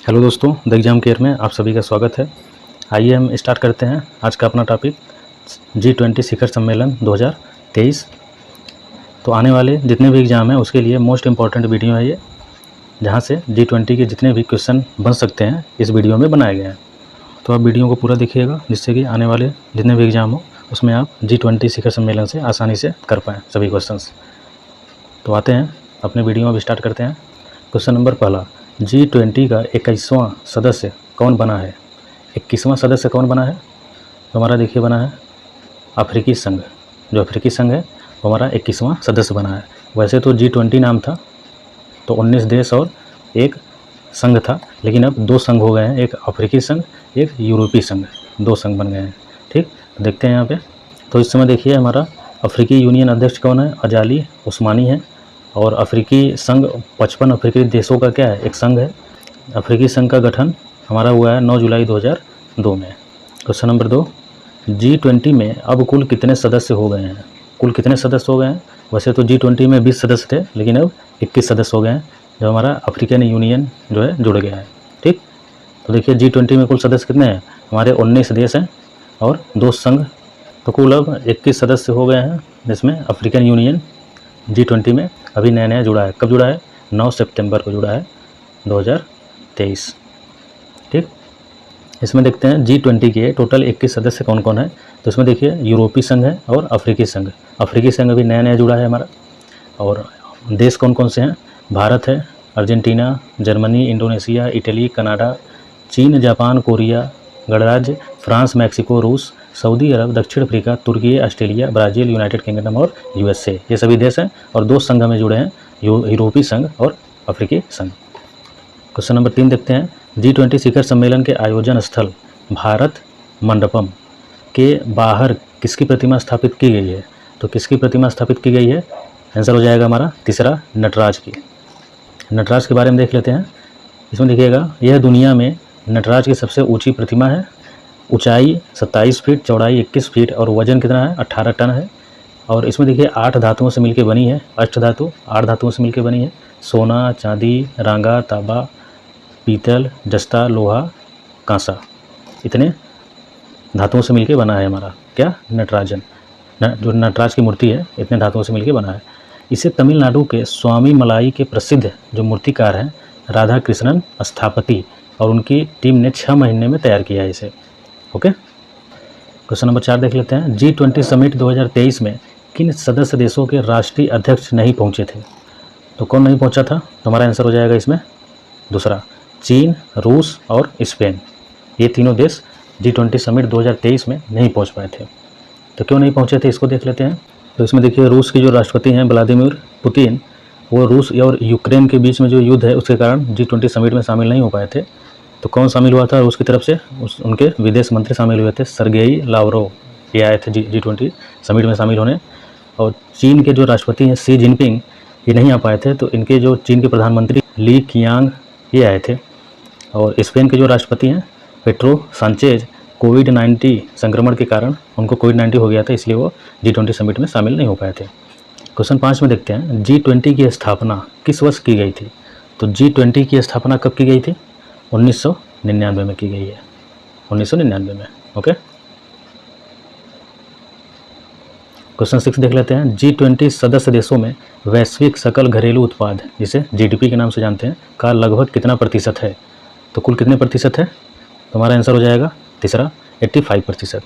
Hello दोस्तों, the exam care में आप सभी का स्वागत है। आइए हम स्टार्ट करते हैं आज का अपना टॉपिक G20 शिखर सम्मेलन 2023। तो आने वाले जितने भी एग्ज़ाम हैं उसके लिए मोस्ट इम्पॉर्टेंट वीडियो है ये, जहाँ से G20 के जितने भी क्वेश्चन बन सकते हैं इस वीडियो में बनाए गए हैं। तो आप वीडियो को पूरा देखिएगा जिससे कि आने वाले जितने भी एग्ज़ाम हो उसमें आप G20 शिखर सम्मेलन से आसानी से कर पाएँ सभी क्वेश्चन। तो आते हैं अपने वीडियो में स्टार्ट करते हैं। क्वेश्चन नंबर पहला, G20 का 21वां सदस्य कौन बना है? 21वां सदस्य कौन बना है? तो हमारा देखिए बना है अफ्रीकी संघ। जो अफ्रीकी संघ है वो हमारा 21वां सदस्य बना है। वैसे तो G20 नाम था, तो 19 देश और एक संघ था, लेकिन अब 2 संघ हो गए हैं, एक अफ्रीकी संघ, एक यूरोपीय संघ, 2 संघ बन गए हैं। ठीक, तो देखते हैं यहाँ पे। तो इस समय देखिए हमारा अफ्रीकी यूनियन अध्यक्ष कौन है? अजाली उस्मानी है। और अफ्रीकी संघ 55 अफ्रीकी देशों का क्या है? एक संघ है। अफ्रीकी संघ का गठन हमारा हुआ है 9 जुलाई 2002 में। क्वेश्चन नंबर 2, G20 में अब कुल कितने सदस्य हो गए हैं? कुल कितने सदस्य हो गए हैं? वैसे तो G20 में 20 सदस्य थे, लेकिन अब 21 सदस्य हो गए हैं, जो हमारा अफ्रीकन यूनियन जो है जुड़ गया है। ठीक, तो देखिए G20 में कुल सदस्य कितने हैं? हमारे 19 देश हैं और 2 संघ, तो कुल अब 21 सदस्य हो गए हैं, जिसमें अफ्रीकन यूनियन G20 में अभी नया नया जुड़ा है। कब जुड़ा है? 9 सितंबर को जुड़ा है 2023। ठीक, इसमें देखते हैं G20 के टोटल 21 सदस्य कौन कौन है। तो इसमें देखिए यूरोपीय संघ है और अफ्रीकी संघ। अफ्रीकी संघ अभी नया नया जुड़ा है हमारा। और देश कौन कौन से हैं? भारत है, Argentina, Germany, Indonesia, Italy, Canada, चीन, जापान, कोरिया गणराज्य, फ्रांस, मैक्सिको, रूस, सऊदी अरब, दक्षिण अफ्रीका, तुर्की, ऑस्ट्रेलिया, ब्राज़ील, यूनाइटेड किंगडम और USA। ये सभी देश हैं और 2 संघ में जुड़े हैं, यूरोपीय संघ और अफ्रीकी संघ। क्वेश्चन नंबर 3 देखते हैं। G20 शिखर सम्मेलन के आयोजन स्थल भारत मंडपम के बाहर किसकी प्रतिमा स्थापित की गई है? तो किसकी प्रतिमा स्थापित की गई है? आंसर हो जाएगा हमारा तीसरा, नटराज की। नटराज के बारे में देख लेते हैं। इसमें देखिएगा, यह दुनिया में नटराज की सबसे ऊंची प्रतिमा है। ऊंचाई 27 फीट, चौड़ाई 21 फीट और वजन कितना है? 18 टन है। और इसमें देखिए 8 धातुओं से मिलकर बनी है। अष्ट धातु 8 धातुओं से मिलकर बनी है। सोना, चांदी, रांगा, तांबा, पीतल, जस्ता, लोहा, कांसा, इतने धातुओं से मिलकर बना है हमारा क्या? नटराजन। जो नटराज की मूर्ति है इतने धातुओं से मिलकर बना है। इसे तमिलनाडु के स्वामी मलाई के प्रसिद्ध जो मूर्तिकार हैं राधा कृष्णन स्थापति और उनकी टीम ने 6 महीने में तैयार किया है इसे। ओके, क्वेश्चन नंबर 4 देख लेते हैं। G20 समिट 2023 में किन सदस्य देशों के राष्ट्रीय अध्यक्ष नहीं पहुंचे थे? तो कौन नहीं पहुंचा था? तो हमारा आंसर हो जाएगा इसमें दूसरा, चीन, रूस और स्पेन। ये तीनों देश G20 समिट 2023 में नहीं पहुंच पाए थे। तो क्यों नहीं पहुंचे थे इसको देख लेते हैं। तो इसमें देखिए रूस के जो राष्ट्रपति हैं व्लादिमीर पुतिन, वो रूस और यूक्रेन के बीच में जो युद्ध है उसके कारण G20 समिट में शामिल नहीं हो पाए थे। तो कौन शामिल हुआ था रूस की तरफ से? उनके विदेश मंत्री शामिल हुए थे, सर्गेई लावरोव, ये आए थे G20 समिट में शामिल होने। और चीन के जो राष्ट्रपति हैं शी जिनपिंग, ये नहीं आ पाए थे। तो इनके जो चीन के प्रधानमंत्री ली कियांग, ये आए थे। और स्पेन के जो राष्ट्रपति हैं पेड्रो सांचेज, कोविड-19 संक्रमण के कारण उनको कोविड-19 हो गया था, इसलिए वो G20 समिट में शामिल नहीं हो पाए थे। क्वेश्चन 5 में देखते हैं। G20 की स्थापना किस वर्ष की गई थी? तो G20 की स्थापना कब की गई थी? 1999 में की गई है, 1999 में। ओके, क्वेश्चन 6 देख लेते हैं। G20 सदस्य देशों में वैश्विक सकल घरेलू उत्पाद, जिसे GDP के नाम से जानते हैं, का लगभग कितना प्रतिशत है? तो कुल कितने प्रतिशत है? तो हमारा आंसर हो जाएगा तीसरा, 85%।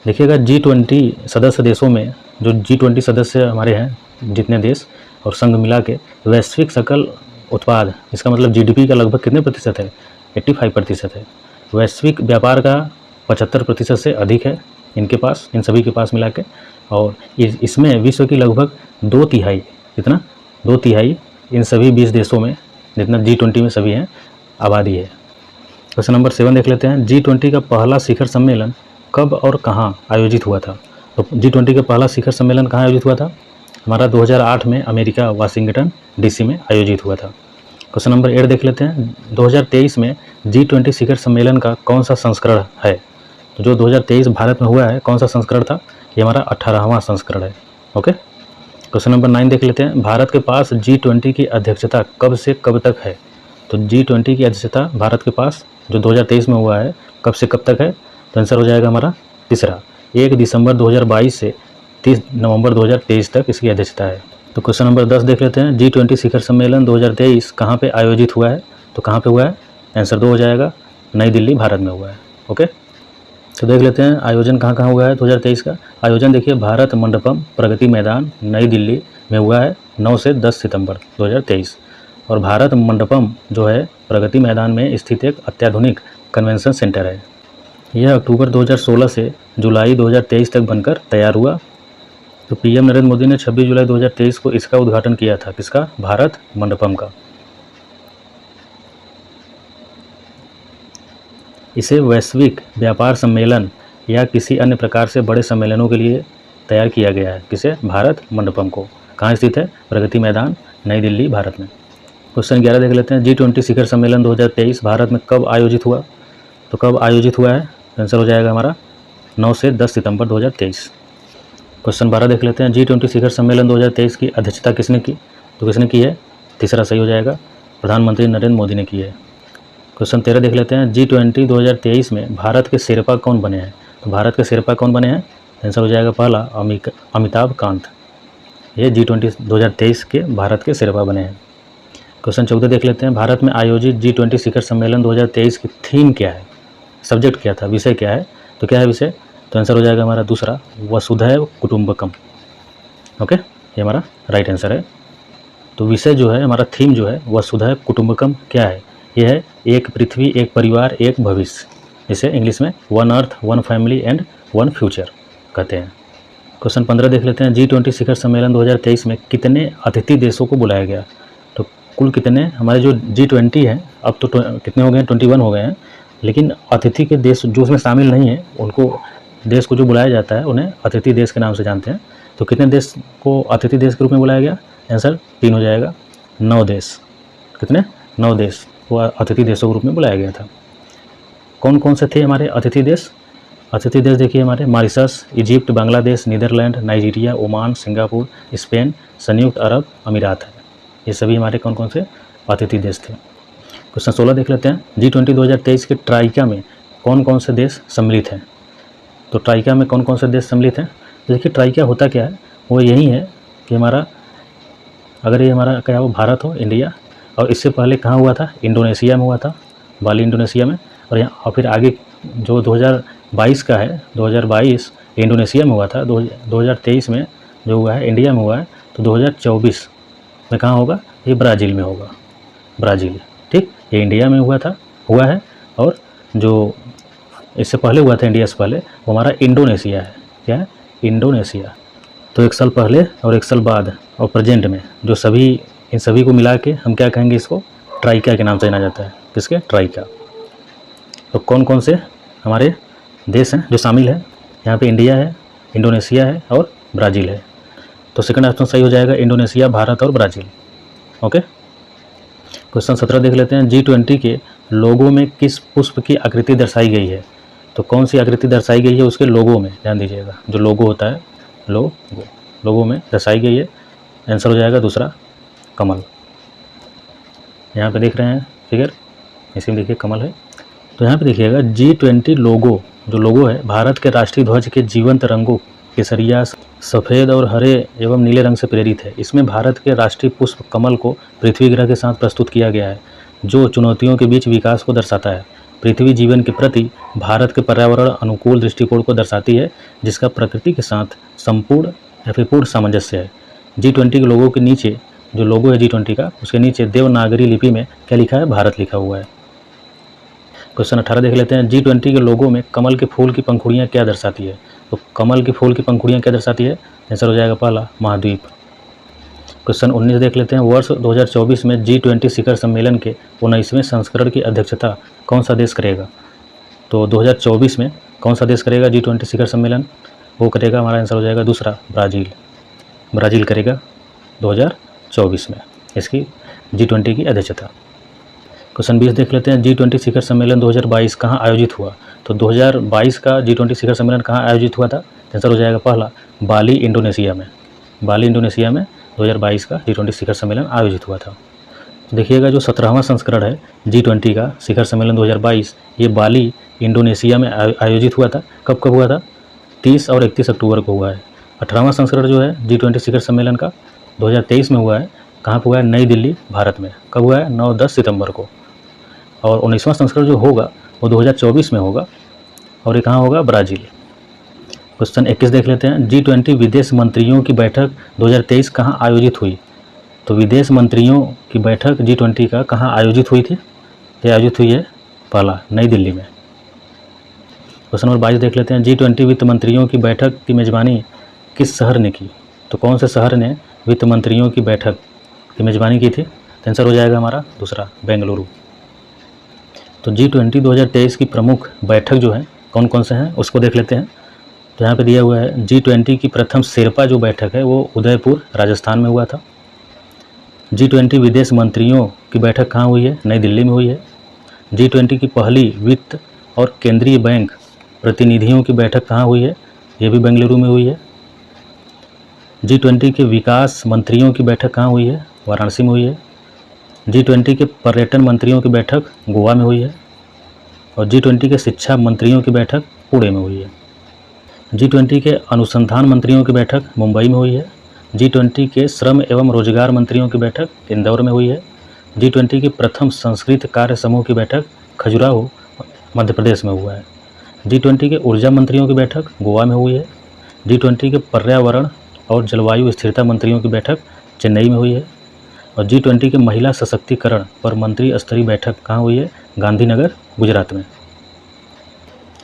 देखिएगा G20 सदस्य देशों में जो G20 सदस्य हमारे हैं जितने देश और संघ मिला के वैश्विक सकल उत्पाद, इसका मतलब GDP का लगभग कितने प्रतिशत है? 85% है। वैश्विक व्यापार का 75% से अधिक है इनके पास, इन सभी के पास मिला के। और इसमें विश्व की लगभग 2/3, कितना? 2/3 इन सभी 20 देशों में, जितना G20 में सभी हैं, आबादी है। क्वेश्चन नंबर 7 देख लेते हैं। G20 का पहला शिखर सम्मेलन कब और कहाँ आयोजित हुआ था? तो G20 का पहला शिखर सम्मेलन कहाँ आयोजित हुआ था? हमारा 2008 में अमेरिका वाशिंगटन DC में आयोजित हुआ था। क्वेश्चन नंबर 8 देख लेते हैं। 2023 में G20 शिखर सम्मेलन का कौन सा संस्करण है? तो जो 2023 भारत में हुआ है, कौन सा संस्करण था? ये हमारा 18वां संस्करण है। ओके, क्वेश्चन नंबर 9 देख लेते हैं। भारत के पास G20 की अध्यक्षता कब से कब तक है? तो तो G20 की अध्यक्षता भारत के पास जो 2023 में हुआ है कब से कब तक है, तो आंसर हो जाएगा हमारा तीसरा, 1 दिसंबर 2022 से 30 नवंबर 2023 तक इसकी अध्यक्षता है। तो क्वेश्चन नंबर 10 देख लेते हैं, G20 शिखर सम्मेलन 2023 कहाँ पे आयोजित हुआ है, तो कहाँ पे हुआ है, आंसर 2 हो जाएगा, नई दिल्ली भारत में हुआ है। ओके, तो देख लेते हैं आयोजन कहाँ कहाँ हुआ है 2023 का। आयोजन देखिए भारत मंडपम प्रगति मैदान नई दिल्ली में हुआ है 9 से 10 सितंबर 2023। और भारत मंडपम जो है प्रगति मैदान में स्थित एक अत्याधुनिक कन्वेंशन सेंटर है। यह अक्टूबर 2016 से जुलाई 2023 तक बनकर तैयार हुआ। तो पीएम नरेंद्र मोदी ने 26 जुलाई 2023 को इसका उद्घाटन किया था, किसका, भारत मंडपम का। इसे वैश्विक व्यापार सम्मेलन या किसी अन्य प्रकार से बड़े सम्मेलनों के लिए तैयार किया गया है, किसे, भारत मंडपम को। कहाँ स्थित है, प्रगति मैदान नई दिल्ली भारत में। क्वेश्चन 11 देख लेते हैं, G20 शिखर सम्मेलन 2023 भारत में कब आयोजित हुआ, तो कब आयोजित हुआ है, आंसर हो जाएगा हमारा 9 से 10 सितंबर 2023। क्वेश्चन 12 देख लेते हैं, G20 शिखर सम्मेलन 2023 की अध्यक्षता किसने की, तो किसने की है, तीसरा सही हो जाएगा, प्रधानमंत्री नरेंद्र मोदी ने की है। क्वेश्चन 13 देख लेते हैं, G20 2023 में भारत के शेरपा कौन बने हैं, तो भारत के शेरपा कौन बने हैं, आंसर हो जाएगा पहला, अमिताभ कांत। ये G20 2023 के भारत के शेरपा बने हैं। क्वेश्चन 14 देख लेते हैं, भारत में आयोजित G20 शिखर सम्मेलन 2023 की थीम क्या है, सब्जेक्ट क्या था, विषय क्या है, तो क्या है विषय, तो आंसर हो जाएगा हमारा दूसरा, वसुधैव कुटुंबकम। ओके, ये हमारा राइट आंसर है। तो विषय जो है हमारा, थीम जो है वसुधैव कुटुंबकम क्या है, यह है एक पृथ्वी, एक परिवार, एक भविष्य, जिसे इंग्लिश में one earth, one family and one future कहते हैं। क्वेश्चन 15 देख लेते हैं, G20 शिखर सम्मेलन 2023 में कितने अतिथि देशों को बुलाया गया, तो कुल कितने, हमारे जो G20 है अब तो कितने हो गए हैं, 21 हो गए हैं, लेकिन अतिथि के देश जो उसमें शामिल नहीं है, उनको देश को जो बुलाया जाता है उन्हें अतिथि देश के नाम से जानते हैं। तो कितने देश को अतिथि देश के रूप में बुलाया गया, आंसर 3 हो जाएगा, 9 देश। कितने, 9 देश को अतिथि देशों के रूप में बुलाया गया था। कौन कौन से थे हमारे अतिथि देश, अतिथि देश देखिए हमारे Mauritius, Egypt, Bangladesh, Netherlands, Nigeria, Oman, Singapore, Spain, संयुक्त अरब अमीरात है। ये सभी हमारे कौन कौन से अतिथि देश थे। क्वेश्चन 16 देख लेते हैं, G20 2023 के ट्राइका में कौन कौन से देश सम्मिलित हैं, तो ट्राइका में कौन कौन से देश सम्मिलित हैं। देखिए ट्राइका होता क्या है, वो यही है कि हमारा, अगर ये हमारा क्या हो, भारत हो, इंडिया, और इससे पहले कहाँ हुआ था, इंडोनेशिया में हुआ था, बाली इंडोनेशिया में, और यहाँ और फिर आगे जो 2022 का है, 2022 इंडोनेशिया में हुआ था, 2023 में जो हुआ है इंडिया में हुआ है, तो 2024 में कहाँ होगा, ये ब्राज़ील में होगा, ब्राज़ील। ठीक, ये इंडिया में हुआ है, और जो इससे पहले हुआ था इंडिया से पहले, वो हमारा इंडोनेशिया है। क्या है, इंडोनेशिया। तो 1 साल पहले और 1 साल बाद और प्रेजेंट में जो सभी, इन सभी को मिला के हम क्या कहेंगे, इसको ट्राइका के नाम से जाना जाता है, किसके, ट्राइका। तो कौन कौन से हमारे देश हैं जो शामिल है, यहाँ पे इंडिया है, इंडोनेशिया है और ब्राज़ील है। तो सेकंड ऑप्शन सही हो जाएगा, इंडोनेशिया, भारत और ब्राज़ील। ओके, क्वेश्चन 17 देख लेते हैं, G20 के लोगो में किस पुष्प की आकृति दर्शाई गई है, तो कौन सी आकृति दर्शाई गई है उसके लोगो में, ध्यान दीजिएगा, जो लोगो होता है, लोगो में दर्शाई गई है, आंसर हो जाएगा दूसरा, कमल। यहाँ पे देख रहे हैं फिगर, इसी में देखिए कमल है। तो यहाँ पे देखिएगा G20 लोगो, जो लोगो है भारत के राष्ट्रीय ध्वज के जीवंत रंगों केसरिया, सफ़ेद और हरे एवं नीले रंग से प्रेरित है। इसमें भारत के राष्ट्रीय पुष्प कमल को पृथ्वी ग्रह के साथ प्रस्तुत किया गया है, जो चुनौतियों के बीच विकास को दर्शाता है। पृथ्वी जीवन के प्रति भारत के पर्यावरण अनुकूल दृष्टिकोण को दर्शाती है, जिसका प्रकृति के साथ संपूर्ण या फिर पूर्ण सामंजस्य है। G20 के लोगों के नीचे, जो लोगो है G20 का, उसके नीचे देवनागरी लिपि में क्या लिखा है, भारत लिखा हुआ है। क्वेश्चन 18 देख लेते हैं, G20 के लोगों में कमल के फूल की पंखुड़ियाँ क्या दर्शाती है, तो कमल के फूल की पंखुड़ियाँ क्या दर्शाती है, आंसर हो जाएगा पहला, महाद्वीप। क्वेश्चन 19 देख लेते हैं, वर्ष 2024 में G20 शिखर सम्मेलन के 19वें संस्करण की अध्यक्षता कौन सा देश करेगा, तो 2024 में कौन सा देश करेगा G20 शिखर सम्मेलन, वो करेगा, हमारा आंसर हो जाएगा दूसरा, ब्राज़ील। ब्राज़ील करेगा 2024 में इसकी G20 की अध्यक्षता। क्वेश्चन 20 देख लेते हैं, G20 शिखर सम्मेलन 2022 कहाँ आयोजित हुआ, तो 2022 का G20 शिखर सम्मेलन कहाँ आयोजित हुआ था, आंसर हो जाएगा पहला, बाली इंडोनेशिया में। बाली इंडोनेशिया में 2022 का G20 शिखर सम्मेलन आयोजित हुआ था। तो देखिएगा जो 17वां संस्करण है G20 का शिखर सम्मेलन 2022, ये बाली इंडोनेशिया में आयोजित हुआ था। कब कब हुआ था? 30 और 31 अक्टूबर को हुआ है। 18वां संस्करण जो है G20 शिखर सम्मेलन का 2023 में हुआ है। कहाँ पर हुआ है? नई दिल्ली, भारत में। कब हुआ है? 9-10 सितंबर को। और 19वां संस्करण जो होगा वो 2024 में होगा, और ये कहाँ होगा? ब्राज़ील। क्वेश्चन 21 देख लेते हैं। G20 विदेश मंत्रियों की बैठक 2023 कहाँ आयोजित हुई? तो विदेश मंत्रियों की बैठक G20 का कहाँ आयोजित हुई थी? ये आयोजित हुई है पहला नई दिल्ली में। क्वेश्चन नंबर 22 देख लेते हैं। G20 वित्त मंत्रियों की बैठक की मेज़बानी किस शहर ने की? तो कौन से शहर ने वित्त मंत्रियों की बैठक की मेज़बानी की थी? तो आंसर हो जाएगा हमारा दूसरा, बेंगलुरु। तो G20 2023 की प्रमुख बैठक जो है कौन कौन से हैं उसको देख लेते हैं। तो यहाँ पे दिया हुआ है G20 की प्रथम शेरपा जो बैठक है वो उदयपुर राजस्थान में हुआ था। G20 विदेश मंत्रियों की बैठक कहाँ हुई है? नई दिल्ली में हुई है। G20 की पहली वित्त और केंद्रीय बैंक प्रतिनिधियों की बैठक कहाँ हुई है? ये भी बेंगलुरु में हुई है। G20 के विकास मंत्रियों की बैठक कहाँ हुई है? वाराणसी में हुई है। G20 के पर्यटन मंत्रियों की बैठक गोवा में हुई है। और G20 के शिक्षा मंत्रियों की बैठक पुणे में हुई है। G20 के अनुसंधान मंत्रियों की बैठक मुंबई में हुई है। G20 के श्रम एवं रोजगार मंत्रियों की बैठक इंदौर में हुई है। G20 की प्रथम संस्कृत कार्य समूह की बैठक खजुराहो मध्य प्रदेश में हुआ है। G20 के ऊर्जा मंत्रियों की बैठक गोवा में हुई है। G20 के पर्यावरण और जलवायु स्थिरता मंत्रियों की बैठक चेन्नई में हुई है। और G20 के महिला सशक्तिकरण पर मंत्री स्तरीय बैठक कहाँ हुई है? गांधीनगर, गुजरात में।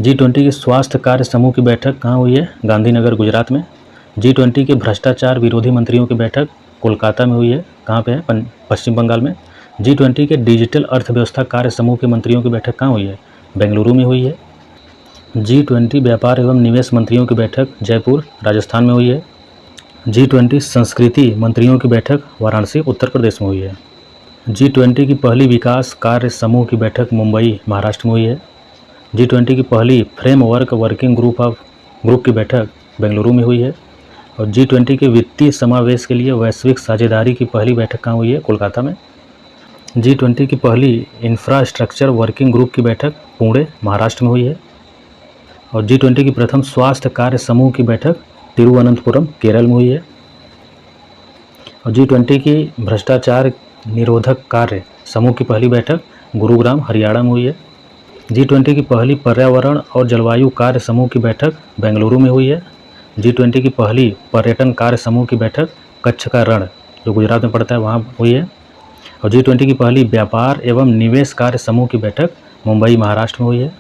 G20 के स्वास्थ्य कार्य समूह की बैठक कहाँ हुई है? गांधीनगर, गुजरात में। G20 के भ्रष्टाचार विरोधी मंत्रियों की बैठक कोलकाता में हुई है। कहाँ पे है? पश्चिम बंगाल में। G20 के डिजिटल अर्थव्यवस्था कार्य समूह के मंत्रियों की बैठक कहाँ हुई है? बेंगलुरु में हुई है। G20 व्यापार एवं निवेश मंत्रियों की बैठक जयपुर, राजस्थान में हुई है। G20 संस्कृति मंत्रियों की बैठक वाराणसी, उत्तर प्रदेश में हुई है। G20 की पहली विकास कार्य समूह की बैठक मुंबई, महाराष्ट्र में हुई है। G20 की पहली फ्रेमवर्क वर्किंग ग्रुप की बैठक बेंगलुरु में हुई है। और G20 के वित्तीय समावेश के लिए वैश्विक साझेदारी की पहली बैठक कहाँ हुई है? कोलकाता में। G20 की पहली इंफ्रास्ट्रक्चर वर्किंग ग्रुप की बैठक पुणे, महाराष्ट्र में हुई है। और G20 की प्रथम स्वास्थ्य कार्य समूह की बैठक तिरुवनंतपुरम, केरल में हुई है। और G20 की भ्रष्टाचार निरोधक कार्य समूह की पहली बैठक गुरुग्राम, हरियाणा में हुई है। G20 की पहली पर्यावरण और जलवायु कार्य समूह की बैठक बेंगलुरु में हुई है। G20 की पहली पर्यटन कार्य समूह की बैठक कच्छ का रण जो गुजरात में पड़ता है वहाँ हुई है। और G20 की पहली व्यापार एवं निवेश कार्य समूह की बैठक मुंबई, महाराष्ट्र में हुई है।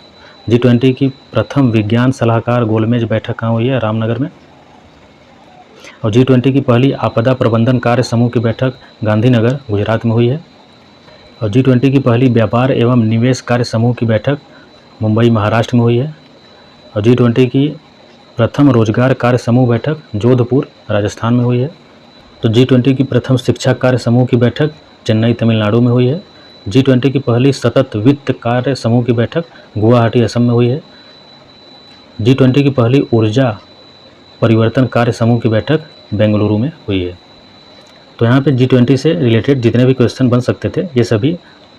G20 की प्रथम विज्ञान सलाहकार गोलमेज बैठक कहाँ हुई है? रामनगर में। और G20 की पहली आपदा प्रबंधन कार्य समूह की बैठक गांधीनगर, गुजरात में हुई है। और G20 की पहली व्यापार एवं निवेश कार्य समूह की बैठक मुंबई, महाराष्ट्र में हुई है। और G20 की प्रथम रोजगार कार्य समूह बैठक जोधपुर, राजस्थान में हुई है। तो G20 की प्रथम शिक्षा कार्य समूह की बैठक चेन्नई, तमिलनाडु में हुई है। G20 की पहली सतत वित्त कार्य समूह की बैठक गुवाहाटी, असम में हुई है। G20 की पहली ऊर्जा परिवर्तन कार्य समूह की बैठक बेंगलुरु में हुई है। तो यहाँ पे G20 से रिलेटेड जितने भी क्वेश्चन बन सकते थे ये सभी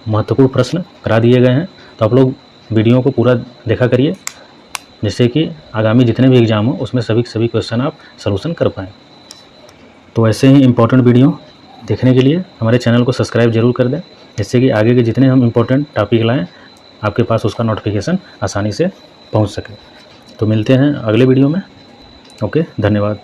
महत्वपूर्ण प्रश्न करा दिए गए हैं। तो आप लोग वीडियो को पूरा देखा करिए जिससे कि आगामी जितने भी एग्ज़ाम हो उसमें सभी क्वेश्चन आप सलूशन कर पाएँ। तो ऐसे ही इम्पोर्टेंट वीडियो देखने के लिए हमारे चैनल को सब्सक्राइब जरूर कर दें जिससे कि आगे के जितने हम इम्पोर्टेंट टॉपिक लाएँ आपके पास उसका नोटिफिकेशन आसानी से पहुँच सके। तो मिलते हैं अगले वीडियो में। ओके, धन्यवाद।